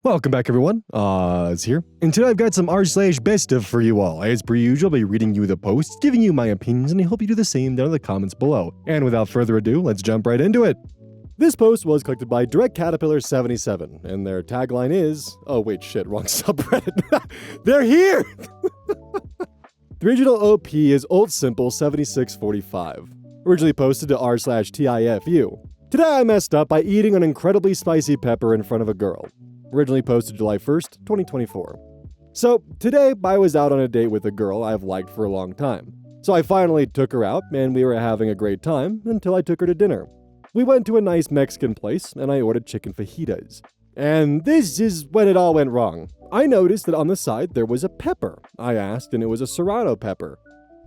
Welcome back, everyone. It's here. And today I've got some r/best of for you all. As per usual, I'll be reading you the posts, giving you my opinions, and I hope you do the same down in the comments below. And without further ado, let's jump right into it. This post was collected by Direct Caterpillar 77, and their tagline is, oh wait, shit, wrong subreddit. They're here! The original OP is Old Simple 7645, originally posted to r/TIFU. Today I messed up by eating an incredibly spicy pepper in front of a girl. Originally posted July 1st, 2024. So, today I was out on a date with a girl I've liked for a long time. So I finally took her out, and we were having a great time until I took her to dinner. We went to a nice Mexican place, and I ordered chicken fajitas. And this is when it all went wrong. I noticed that on the side there was a pepper. I asked, and it was a serrano pepper.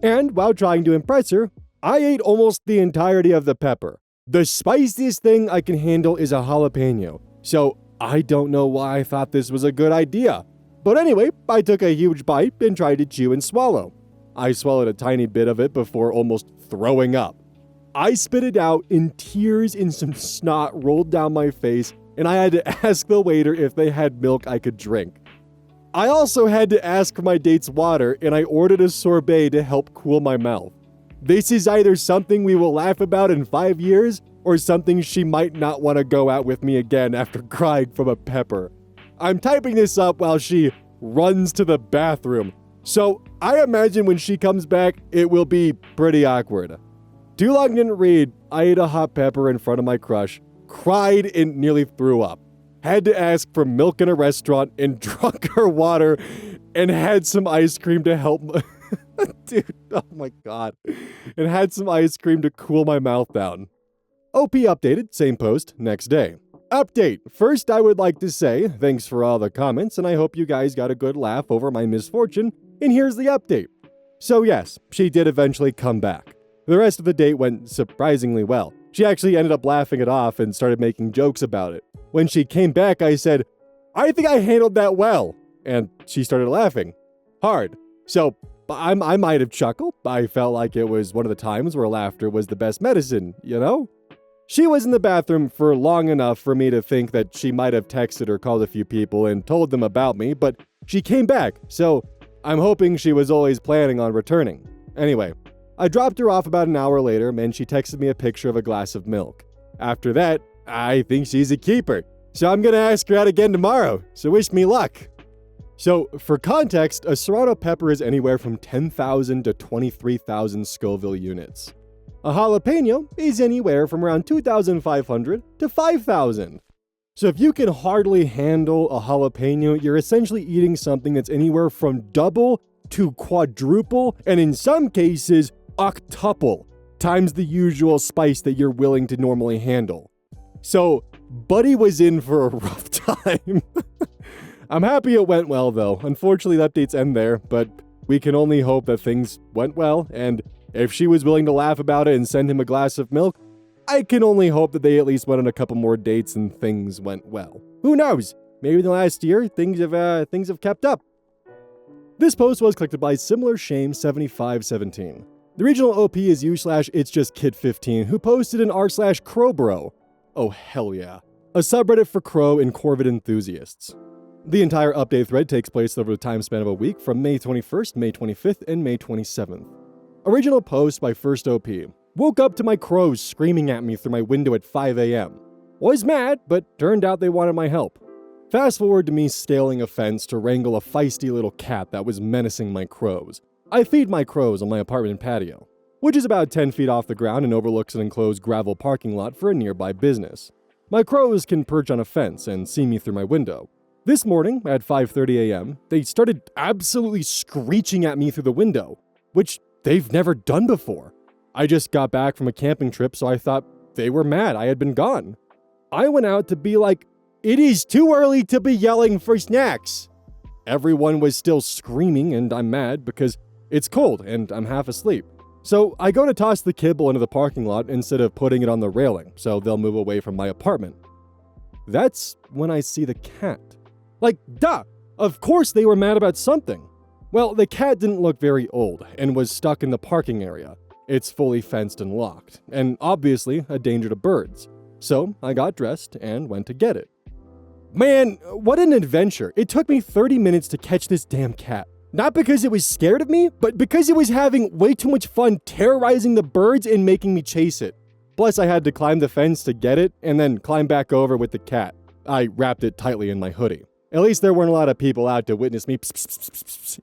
And while trying to impress her, I ate almost the entirety of the pepper. The spiciest thing I can handle is a jalapeno. So I don't know why I thought this was a good idea. But anyway, I took a huge bite and tried to chew and swallow. I swallowed a tiny bit of it before almost throwing up. I spit it out and tears and some snot rolled down my face, and I had to ask the waiter if they had milk I could drink. I also had to ask for my date's water, and I ordered a sorbet to help cool my mouth. This is either something we will laugh about in 5 years, or something she might not want to go out with me again after crying from a pepper. I'm typing this up while she runs to the bathroom, so I imagine when she comes back, it will be pretty awkward. Too long didn't read, I ate a hot pepper in front of my crush, cried and nearly threw up. Had to ask for milk in a restaurant and drunk her water, and had some ice cream to help Dude, oh my god. And had some ice cream to cool my mouth down. OP updated, same post, next day. Update. First, I would like to say thanks for all the comments, and I hope you guys got a good laugh over my misfortune, and here's the update. So yes, she did eventually come back. The rest of the date went surprisingly well. She actually ended up laughing it off and started making jokes about it. When she came back, I said, I think I handled that well. And she started laughing. Hard. So, I might have chuckled. I felt like it was one of the times where laughter was the best medicine, you know? She was in the bathroom for long enough for me to think that she might have texted or called a few people and told them about me, but she came back, so I'm hoping she was always planning on returning. Anyway, I dropped her off about an hour later, and she texted me a picture of a glass of milk. After that, I think she's a keeper, so I'm gonna ask her out again tomorrow, so wish me luck. So, for context, a serrano pepper is anywhere from 10,000 to 23,000 Scoville units. A jalapeno is anywhere from around 2,500 to 5,000. So if you can hardly handle a jalapeno, you're essentially eating something that's anywhere from double to quadruple, and in some cases, octuple, times the usual spice that you're willing to normally handle. So, Buddy was in for a rough time. I'm happy it went well, though. Unfortunately, the updates end there, but we can only hope that things went well, and if she was willing to laugh about it and send him a glass of milk, I can only hope that they at least went on a couple more dates and things went well. Who knows? Maybe in the last year, things have kept up. This post was collected by Similar Shame 7517. The regional OP is u/itsjustkid15, who posted an r/crowbro. Oh hell yeah. A subreddit for crow and corvid enthusiasts. The entire update thread takes place over the time span of a week from May 21st, May 25th, and May 27th. Original post by First OP. Woke up to my crows screaming at me through my window at 5 a.m. Was mad, but turned out they wanted my help. Fast forward to me scaling a fence to wrangle a feisty little cat that was menacing my crows. I feed my crows on my apartment patio, which is about 10 feet off the ground and overlooks an enclosed gravel parking lot for a nearby business. My crows can perch on a fence and see me through my window. This morning, at 5:30 a.m., they started absolutely screeching at me through the window, which they've never done before. I just got back from a camping trip, so I thought they were mad I had been gone. I went out to be like, it is too early to be yelling for snacks. Everyone was still screaming, and I'm mad because it's cold and I'm half asleep. So I go to toss the kibble into the parking lot instead of putting it on the railing, so they'll move away from my apartment. That's when I see the cat. Like, duh! Of course they were mad about something. Well, the cat didn't look very old and was stuck in the parking area. It's fully fenced and locked, and obviously a danger to birds. So I got dressed and went to get it. Man, what an adventure. It took me 30 minutes to catch this damn cat. Not because it was scared of me, but because it was having way too much fun terrorizing the birds and making me chase it. Plus, I had to climb the fence to get it and then climb back over with the cat. I wrapped it tightly in my hoodie. At least there weren't a lot of people out to witness me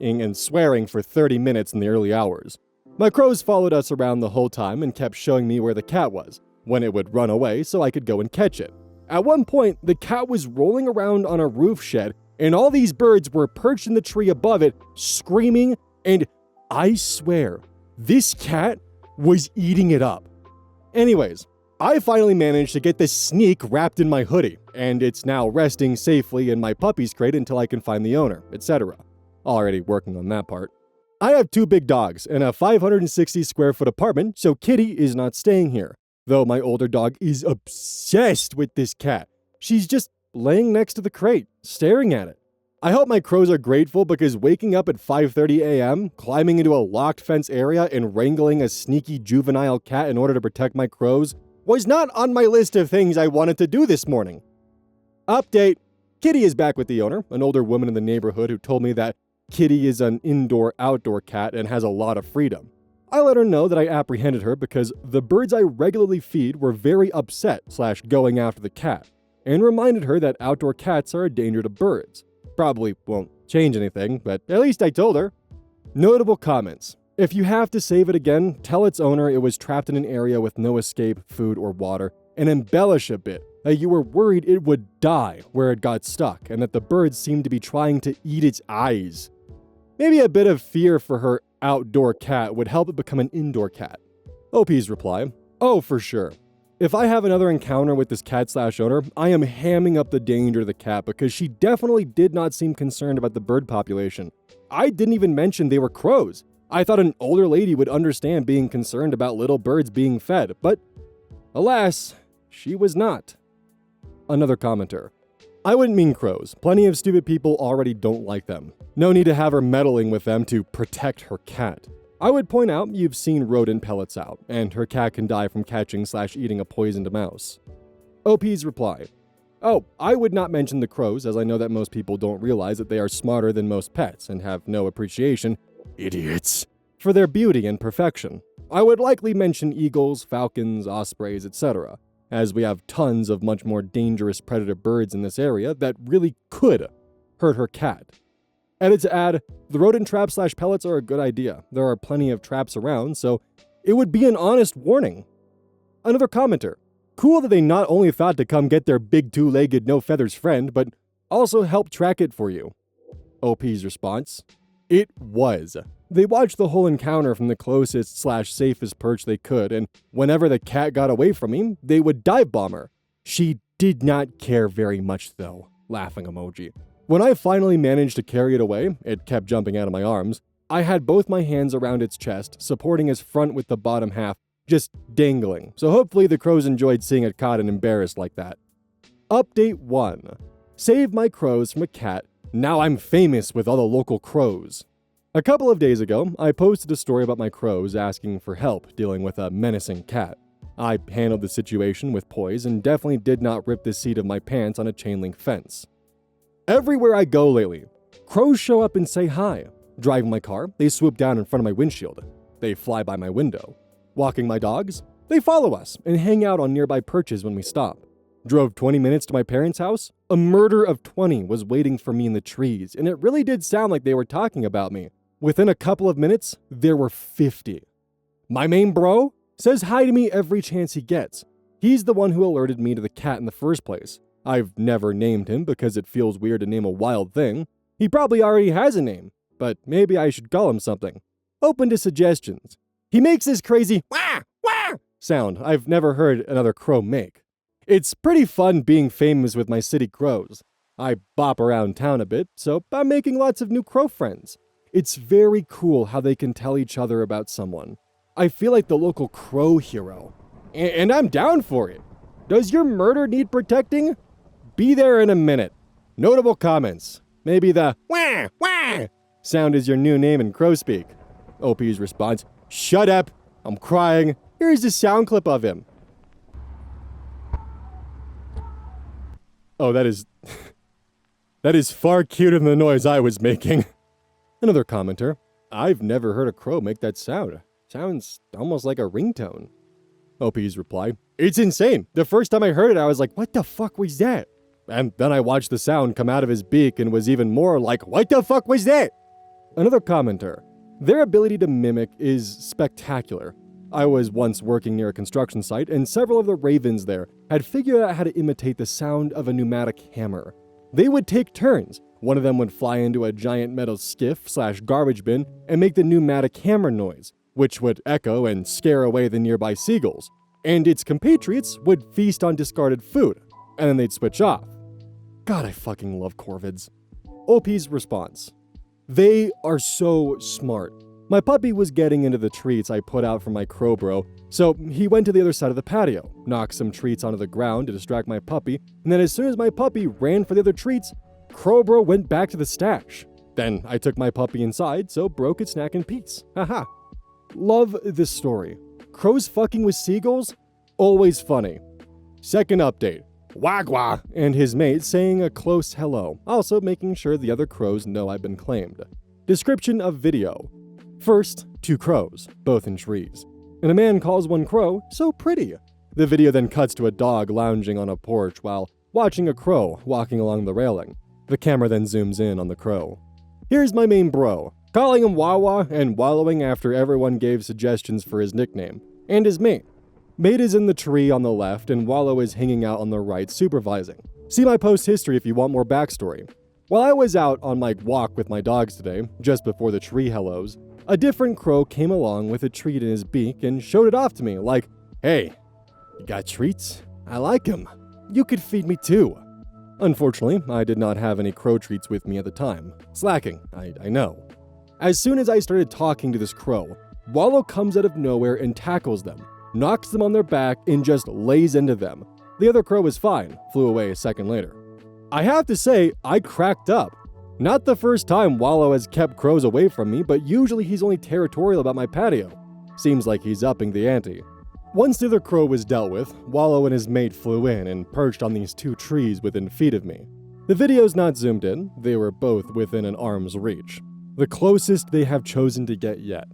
and swearing for 30 minutes in the early hours. My crows followed us around the whole time and kept showing me where the cat was, when it would run away so I could go and catch it. At one point, the cat was rolling around on a roof shed, and all these birds were perched in the tree above it, screaming, and I swear, this cat was eating it up. Anyways, I finally managed to get the sneak wrapped in my hoodie, and it's now resting safely in my puppy's crate until I can find the owner, etc. Already working on that part. I have 2 big dogs and a 560 square foot apartment, so Kitty is not staying here. Though my older dog is obsessed with this cat. She's just laying next to the crate, staring at it. I hope my crows are grateful because waking up at 5:30 a.m., climbing into a locked fence area and wrangling a sneaky juvenile cat in order to protect my crows was not on my list of things I wanted to do this morning. Update. Kitty is back with the owner, an older woman in the neighborhood who told me that Kitty is an indoor-outdoor cat and has a lot of freedom. I let her know that I apprehended her because the birds I regularly feed were very upset / going after the cat, and reminded her that outdoor cats are a danger to birds. Probably won't change anything, but at least I told her. Notable comments. If you have to save it again, tell its owner it was trapped in an area with no escape, food, or water, and embellish a bit that you were worried it would die where it got stuck, and that the birds seemed to be trying to eat its eyes. Maybe a bit of fear for her outdoor cat would help it become an indoor cat. OP's reply, oh, for sure. If I have another encounter with this cat / owner, I am hamming up the danger to the cat because she definitely did not seem concerned about the bird population. I didn't even mention they were crows. I thought an older lady would understand being concerned about little birds being fed, but alas, she was not. Another commenter. I wouldn't mean crows. Plenty of stupid people already don't like them. No need to have her meddling with them to protect her cat. I would point out you've seen rodent pellets out, and her cat can die from catching / eating a poisoned mouse. OP's reply. Oh, I would not mention the crows, as I know that most people don't realize that they are smarter than most pets and have no appreciation, idiots, for their beauty and perfection. I would likely mention eagles, falcons, ospreys, etc., as we have tons of much more dangerous predator birds in this area that really could hurt her cat. Edit to add, the rodent trap / pellets are a good idea. There are plenty of traps around, so it would be an honest warning. Another commenter. Cool that they not only thought to come get their big 2-legged no feathers friend, but also help track it for you. OP's response. It was. They watched the whole encounter from the closest / safest perch they could, and whenever the cat got away from me, they would dive bomb her. She did not care very much though. Laughing emoji. When I finally managed to carry it away, it kept jumping out of my arms, I had both my hands around its chest, supporting its front with the bottom half, just dangling. So hopefully the crows enjoyed seeing it caught and embarrassed like that. Update 1. Save my crows from a cat. Now I'm famous with all the local crows. A couple of days ago, I posted a story about my crows asking for help dealing with a menacing cat. I handled the situation with poise and definitely did not rip the seat of my pants on a chain link fence. Everywhere I go lately, crows show up and say hi. Driving my car, they swoop down in front of my windshield. They fly by my window. Walking my dogs, they follow us and hang out on nearby perches when we stop. Drove 20 minutes to my parents' house. A murder of 20 was waiting for me in the trees, and it really did sound like they were talking about me. Within a couple of minutes, there were 50. My main bro says hi to me every chance he gets. He's the one who alerted me to the cat in the first place. I've never named him because it feels weird to name a wild thing. He probably already has a name, but maybe I should call him something. Open to suggestions. He makes this crazy wah, wah sound I've never heard another crow make. It's pretty fun being famous with my city crows. I bop around town a bit, so I'm making lots of new crow friends. It's very cool how they can tell each other about someone. I feel like the local crow hero. And I'm down for it. Does your murder need protecting? Be there in a minute. Notable comments. Maybe the wah, wah sound is your new name in crow speak. OP's response. Shut up. I'm crying. Here's a sound clip of him. Oh, that is That is far cuter than the noise I was making. Another commenter. I've never heard a crow make that sound. Sounds almost like a ringtone. OP's reply. It's insane. The first time I heard it, I was like, what the fuck was that? And then I watched the sound come out of his beak and was even more like, what the fuck was that? Another commenter. Their ability to mimic is spectacular. I was once working near a construction site, and several of the ravens there had figured out how to imitate the sound of a pneumatic hammer. They would take turns. One of them would fly into a giant metal skiff/garbage bin and make the pneumatic hammer noise, which would echo and scare away the nearby seagulls. And its compatriots would feast on discarded food, and then they'd switch off. God, I fucking love corvids. OP's response. They are so smart. My puppy was getting into the treats I put out for my crow bro, so he went to the other side of the patio, knocked some treats onto the ground to distract my puppy, and then as soon as my puppy ran for the other treats, crow bro went back to the stash. Then I took my puppy inside, so bro could snack in peace. Haha. Love this story. Crows fucking with seagulls? Always funny. Second update. Wagwa and his mate saying a close hello, also making sure the other crows know I've been claimed. Description of video. First, 2 crows, both in trees. And a man calls one crow so pretty. The video then cuts to a dog lounging on a porch while watching a crow walking along the railing. The camera then zooms in on the crow. Here's my main bro, calling him Wawa and wallowing after everyone gave suggestions for his nickname, and his mate. Mate is in the tree on the left and Wallow is hanging out on the right supervising. See my post history if you want more backstory. While I was out on my walk with my dogs today, just before the tree hellos, a different crow came along with a treat in his beak and showed it off to me like, hey, you got treats? I like them. You could feed me too. Unfortunately, I did not have any crow treats with me at the time. Slacking, I know. As soon as I started talking to this crow, Wallow comes out of nowhere and tackles them, knocks them on their back, and just lays into them. The other crow was fine, flew away a second later. I have to say, I cracked up. Not the first time Wallow has kept crows away from me, but usually he's only territorial about my patio. Seems like he's upping the ante. Once the other crow was dealt with, Wallow and his mate flew in and perched on these 2 trees within feet of me. The video's not zoomed in, they were both within an arm's reach. The closest they have chosen to get yet.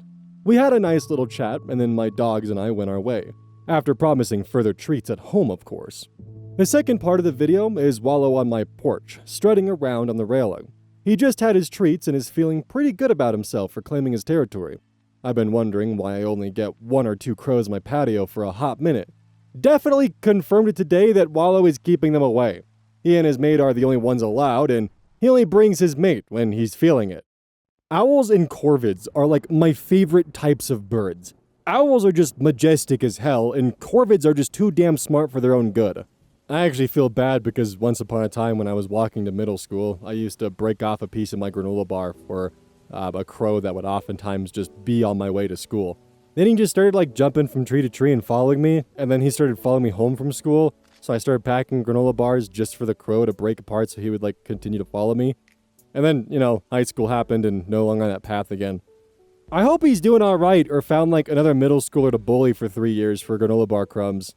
We had a nice little chat, and then my dogs and I went our way, after promising further treats at home, of course. The second part of the video is Wallow on my porch, strutting around on the railing. He just had his treats and is feeling pretty good about himself for claiming his territory. I've been wondering why I only get 1 or 2 crows in my patio for a hot minute. Definitely confirmed it today that Wallow is keeping them away. He and his mate are the only ones allowed, and he only brings his mate when he's feeling it. Owls and corvids are like my favorite types of birds. Owls are just majestic as hell, and corvids are just too damn smart for their own good. I actually feel bad because once upon a time when I was walking to middle school, I used to break off a piece of my granola bar for a crow that would oftentimes just be on my way to school. Then he just started like jumping from tree to tree and following me, and then he started following me home from school, so I started packing granola bars just for the crow to break apart so he would like continue to follow me. And then, high school happened and no longer on that path again. I hope he's doing alright or found like another middle schooler to bully for 3 years for granola bar crumbs.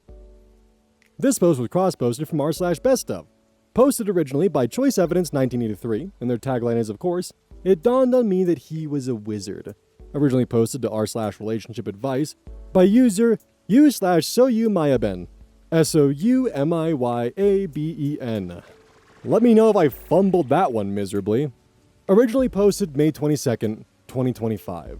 This post was cross-posted from r/bestof. Posted originally by Choice Evidence 1983, and their tagline is, of course, it dawned on me that he was a wizard. Originally posted to r/relationship advice by user u/souyumayaben. SOUMIYABEN. Let me know if I fumbled that one miserably. Originally posted May 22nd, 2025.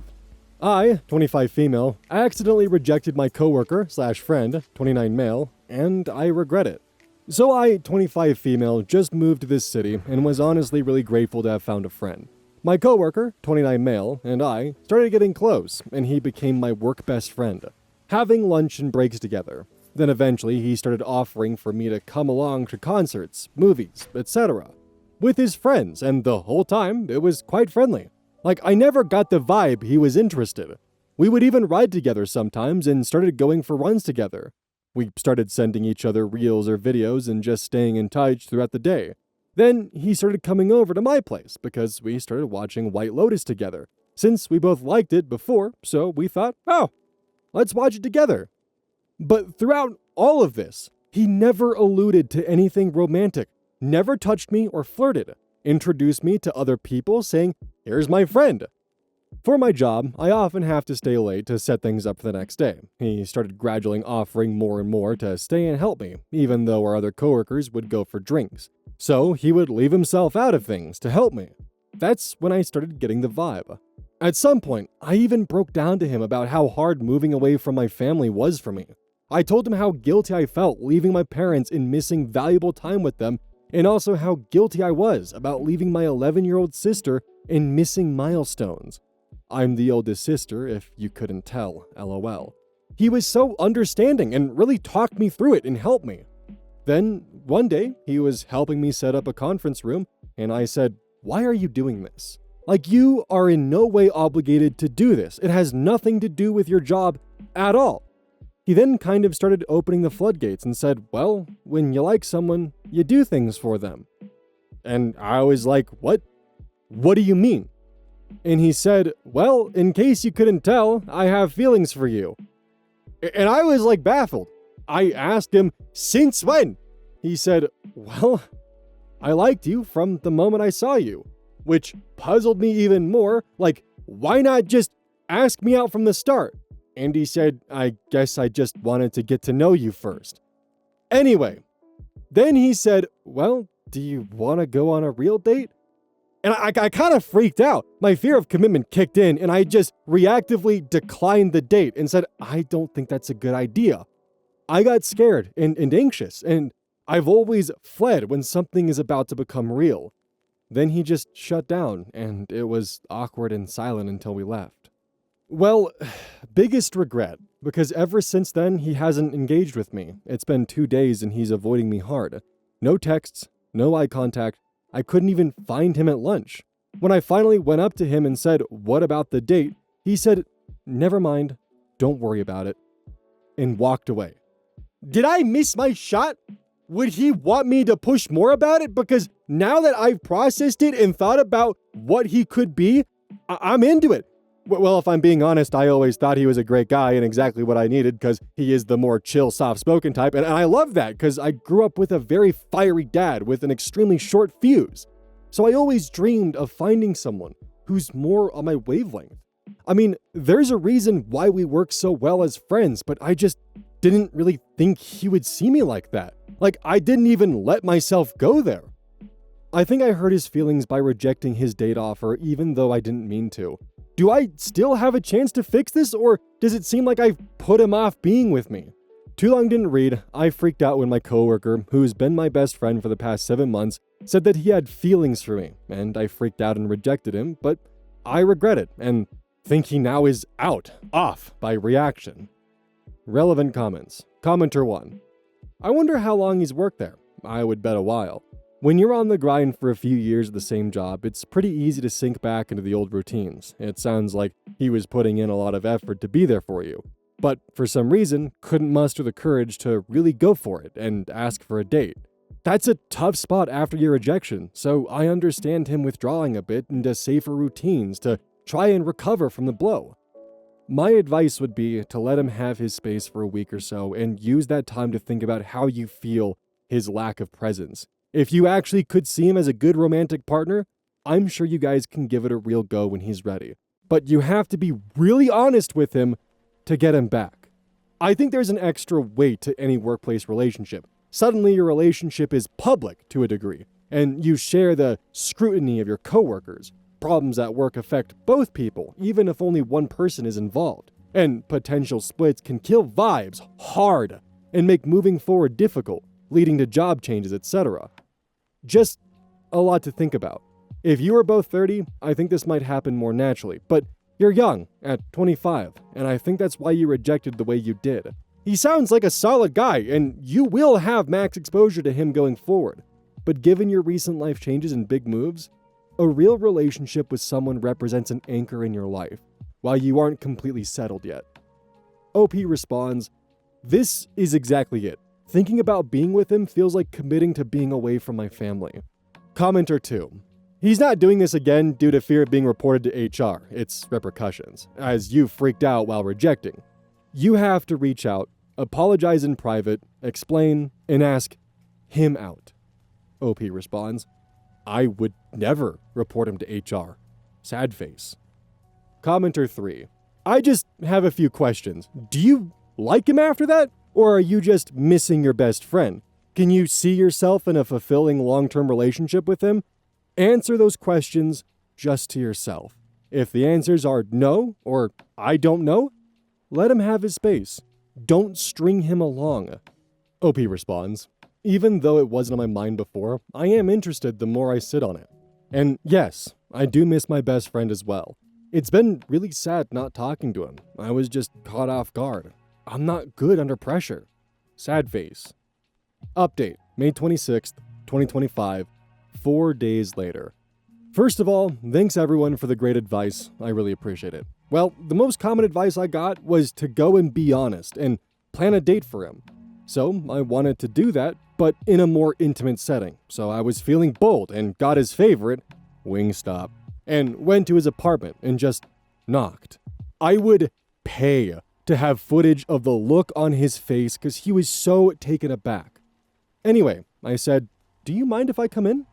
I, 25 female, accidentally rejected my coworker/friend, 29 male, and I regret it. So I, 25 female, just moved to this city and was honestly really grateful to have found a friend. My coworker, 29 male, and I started getting close, and he became my work best friend, having lunch and breaks together. Then eventually he started offering for me to come along to concerts, movies, etc. with his friends, and the whole time it was quite friendly. Like, I never got the vibe he was interested. We would even ride together sometimes and started going for runs together. We started sending each other reels or videos and just staying in touch throughout the day. Then he started coming over to my place because we started watching White Lotus together. Since we both liked it before, so we thought, oh, let's watch it together. But throughout all of this, he never alluded to anything romantic, never touched me or flirted. introduced me to other people, saying, "Here's my friend." For my job, I often have to stay late to set things up for the next day. He started gradually offering more and more to stay and help me, even though our other coworkers would go for drinks. So he would leave himself out of things to help me. That's when I started getting the vibe. At some point, I even broke down to him about how hard moving away from my family was for me. I told him how guilty I felt leaving my parents and missing valuable time with them, and also how guilty I was about leaving my 11-year-old sister and missing milestones. I'm the oldest sister, if you couldn't tell, LOL. He was so understanding and really talked me through it and helped me. Then, one day, he was helping me set up a conference room, and I said, "Why are you doing this? Like, you are in no way obligated to do this. It has nothing to do with your job at all." He then kind of started opening the floodgates and said, "Well, when you like someone, you do things for them." And I was like, "What? What do you mean?" And he said, "Well, in case you couldn't tell, I have feelings for you." And I was like baffled. I asked him, "Since when?" He said, "Well, I liked you from the moment I saw you," which puzzled me even more. Like, why not just ask me out from the start? And he said, "I guess I just wanted to get to know you first." Anyway, then he said, "Well, do you want to go on a real date?" And I kind of freaked out. My fear of commitment kicked in, and I just reactively declined the date and said, "I don't think that's a good idea." I got scared and anxious, and I've always fled when something is about to become real. Then he just shut down, and it was awkward and silent until we left. Well, biggest regret, because ever since then, he hasn't engaged with me. It's been 2 days and he's avoiding me hard. No texts, no eye contact. I couldn't even find him at lunch. When I finally went up to him and said, "What about the date?" he said, "Never mind, don't worry about it," and walked away. Did I miss my shot? Would he want me to push more about it? Because now that I've processed it and thought about what he could be, I'm into it. Well, if I'm being honest, I always thought he was a great guy and exactly what I needed, because he is the more chill, soft-spoken type, and I love that because I grew up with a very fiery dad with an extremely short fuse. So I always dreamed of finding someone who's more on my wavelength. I mean, there's a reason why we work so well as friends, but I just didn't really think he would see me like that. Like, I didn't even let myself go there. I think I hurt his feelings by rejecting his date offer, even though I didn't mean to. Do I still have a chance to fix this, or does it seem like I've put him off being with me? Too long didn't read. I freaked out when my coworker, who's been my best friend for the past 7 months, said that he had feelings for me, and I freaked out and rejected him, but I regret it, and think he now is off by reaction. Relevant comments. Commenter 1. I wonder how long he's worked there. I would bet a while. When you're on the grind for a few years at the same job, it's pretty easy to sink back into the old routines. It sounds like he was putting in a lot of effort to be there for you, but for some reason couldn't muster the courage to really go for it and ask for a date. That's a tough spot after your rejection, so I understand him withdrawing a bit into safer routines to try and recover from the blow. My advice would be to let him have his space for a week or so and use that time to think about how you feel his lack of presence. If you actually could see him as a good romantic partner, I'm sure you guys can give it a real go when he's ready. But you have to be really honest with him to get him back. I think there's an extra weight to any workplace relationship. Suddenly your relationship is public to a degree, and you share the scrutiny of your coworkers. Problems at work affect both people, even if only one person is involved. And potential splits can kill vibes hard and make moving forward difficult, leading to job changes, etc. Just a lot to think about. If you are both 30, I think this might happen more naturally, but you're young, at 25, and I think that's why you rejected the way you did. He sounds like a solid guy, and you will have max exposure to him going forward. But given your recent life changes and big moves, a real relationship with someone represents an anchor in your life, while you aren't completely settled yet. OP responds, "This is exactly it. Thinking about being with him feels like committing to being away from my family." Commenter 2. He's not doing this again due to fear of being reported to HR, its repercussions, as you freaked out while rejecting. You have to reach out, apologize in private, explain, and ask him out. OP responds, I would never report him to HR. Sad face. Commenter 3. I just have a few questions. Do you like him after that? Or are you just missing your best friend? Can you see yourself in a fulfilling long-term relationship with him? Answer those questions just to yourself. If the answers are no, or I don't know, let him have his space. Don't string him along. OP responds, even though it wasn't on my mind before, I am interested the more I sit on it. And yes, I do miss my best friend as well. It's been really sad not talking to him. I was just caught off guard. I'm not good under pressure. Sad face. Update, May 26th, 2025, 4 days later. First of all, thanks everyone for the great advice. I really appreciate it. Well, the most common advice I got was to go and be honest and plan a date for him. So I wanted to do that, but in a more intimate setting. So I was feeling bold and got his favorite, Wingstop, and went to his apartment and just knocked. I would pay to have footage of the look on his face because he was so taken aback. Anyway, I said, "Do you mind if I come in?"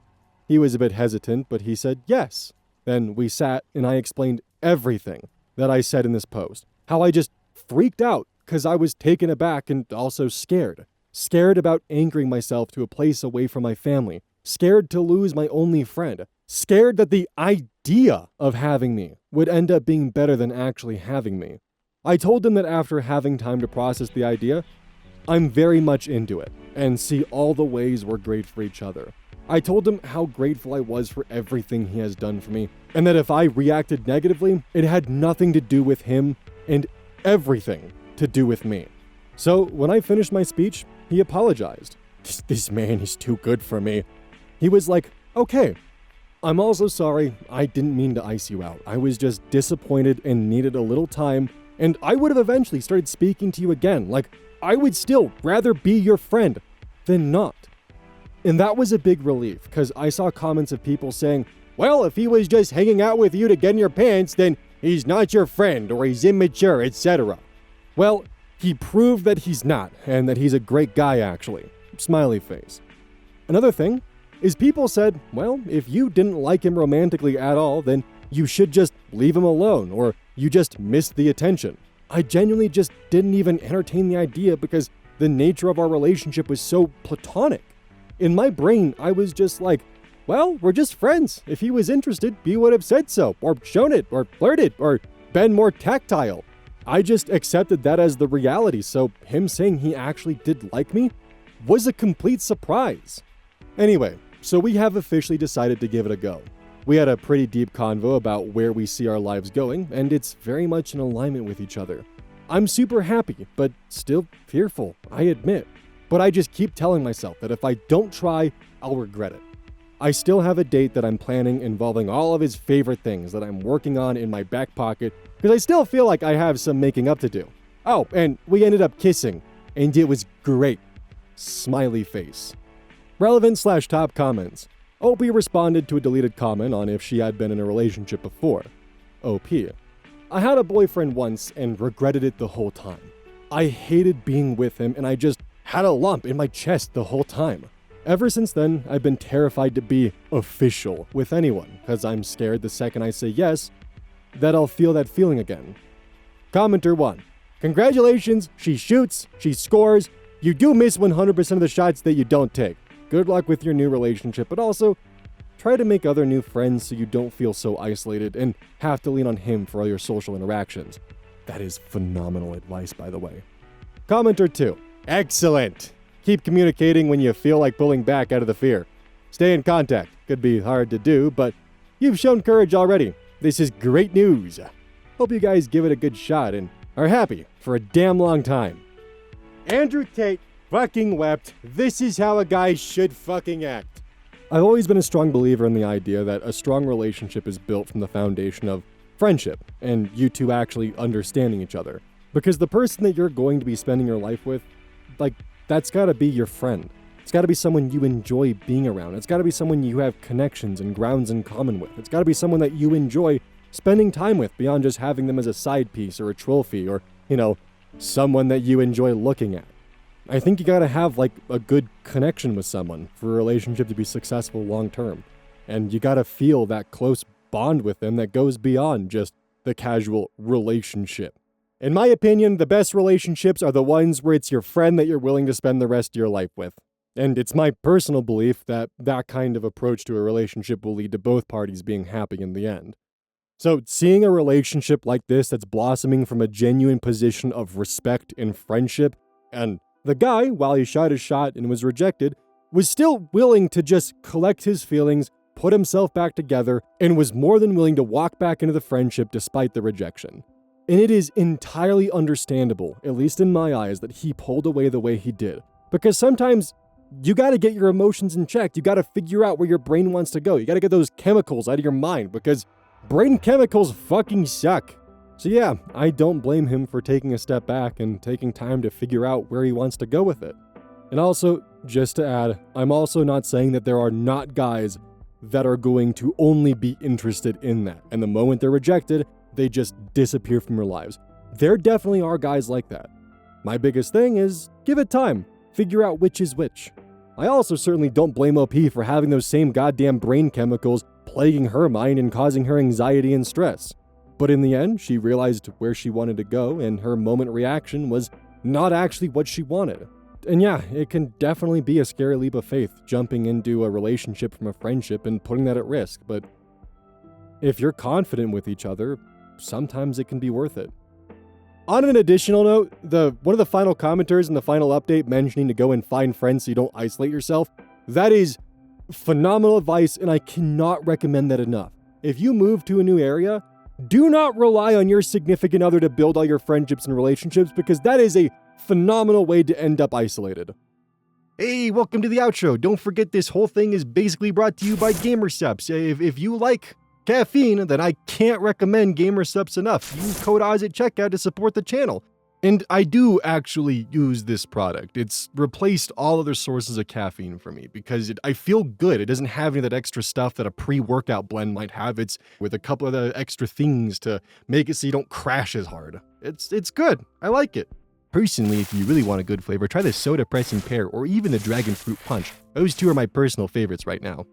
He was a bit hesitant, but he said yes. Then we sat and I explained everything that I said in this post. How I just freaked out because I was taken aback and also scared. Scared about anchoring myself to a place away from my family. Scared to lose my only friend. Scared that the idea of having me would end up being better than actually having me. I told him that after having time to process the idea, I'm very much into it and see all the ways we're great for each other. I told him how grateful I was for everything he has done for me, and that if I reacted negatively, it had nothing to do with him and everything to do with me. So when I finished my speech, he apologized. This man is too good for me. He was like, okay, I'm also sorry, I didn't mean to ice you out. I was just disappointed and needed a little time, and I would have eventually started speaking to you again. Like, I would still rather be your friend than not. And that was a big relief, because I saw comments of people saying, well, if he was just hanging out with you to get in your pants, then he's not your friend, or he's immature, etc. Well, he proved that he's not, and that he's a great guy, actually. Smiley face. Another thing is people said, well, if you didn't like him romantically at all, then you should just leave him alone, or you just missed the attention. I genuinely just didn't even entertain the idea because the nature of our relationship was so platonic. In my brain, I was just like, well, we're just friends. If he was interested, he would have said so, or shown it, or flirted, or been more tactile. I just accepted that as the reality, so him saying he actually did like me was a complete surprise. Anyway, so we have officially decided to give it a go. We had a pretty deep convo about where we see our lives going, and it's very much in alignment with each other. I'm super happy, but still fearful, I admit. But I just keep telling myself that if I don't try, I'll regret it. I still have a date that I'm planning involving all of his favorite things that I'm working on in my back pocket, because I still feel like I have some making up to do. Oh, and we ended up kissing, and it was great. Smiley face. Relevant/top comments. OP responded to a deleted comment on if she had been in a relationship before. OP. I had a boyfriend once and regretted it the whole time. I hated being with him and I just had a lump in my chest the whole time. Ever since then, I've been terrified to be official with anyone because I'm scared the second I say yes, that I'll feel that feeling again. Commenter 1. Congratulations, she shoots, she scores. You do miss 100% of the shots that you don't take. Good luck with your new relationship, but also try to make other new friends so you don't feel so isolated and have to lean on him for all your social interactions. That is phenomenal advice, by the way. Commenter 2. Excellent. Keep communicating when you feel like pulling back out of the fear. Stay in contact. Could be hard to do, but you've shown courage already. This is great news. Hope you guys give it a good shot and are happy for a damn long time. Andrew Tate fucking wept. This is how a guy should fucking act. I've always been a strong believer in the idea that a strong relationship is built from the foundation of friendship and you two actually understanding each other. Because the person that you're going to be spending your life with, that's gotta be your friend. It's gotta be someone you enjoy being around. It's gotta be someone you have connections and grounds in common with. It's gotta be someone that you enjoy spending time with beyond just having them as a side piece or a trophy or, someone that you enjoy looking at. I think you gotta have a good connection with someone for a relationship to be successful long term. And you gotta feel that close bond with them that goes beyond just the casual relationship. In my opinion, the best relationships are the ones where it's your friend that you're willing to spend the rest of your life with. And it's my personal belief that that kind of approach to a relationship will lead to both parties being happy in the end. So seeing a relationship like this that's blossoming from a genuine position of respect and friendship, and the guy, while he shot his shot and was rejected, was still willing to just collect his feelings, put himself back together, and was more than willing to walk back into the friendship despite the rejection. And it is entirely understandable, at least in my eyes, that he pulled away the way he did. Because sometimes you gotta get your emotions in check. You gotta figure out where your brain wants to go. You gotta get those chemicals out of your mind, because brain chemicals fucking suck. So yeah, I don't blame him for taking a step back and taking time to figure out where he wants to go with it. And also, just to add, I'm also not saying that there are not guys that are going to only be interested in that, and the moment they're rejected, they just disappear from your lives. There definitely are guys like that. My biggest thing is, give it time. Figure out which is which. I also certainly don't blame OP for having those same goddamn brain chemicals plaguing her mind and causing her anxiety and stress. But in the end, she realized where she wanted to go, and her moment reaction was not actually what she wanted. And yeah, it can definitely be a scary leap of faith, jumping into a relationship from a friendship and putting that at risk, but if you're confident with each other, sometimes it can be worth it. On an additional note, one of the final commenters in the final update mentioning to go and find friends so you don't isolate yourself, that is phenomenal advice, and I cannot recommend that enough. If you move to a new area, do not rely on your significant other to build all your friendships and relationships, because that is a phenomenal way to end up isolated. Hey, welcome to the outro. Don't forget this whole thing is basically brought to you by GamerSupps. If you like caffeine, then I can't recommend GamerSupps enough. Use code Oz at checkout to support the channel. And I do actually use this product. It's replaced all other sources of caffeine for me because I feel good. It doesn't have any of that extra stuff that a pre-workout blend might have. It's with a couple of the extra things to make it so you don't crash as hard. It's good. I like it. Personally, if you really want a good flavor, try the Soda Pressing Pear or even the Dragon Fruit Punch. Those two are my personal favorites right now.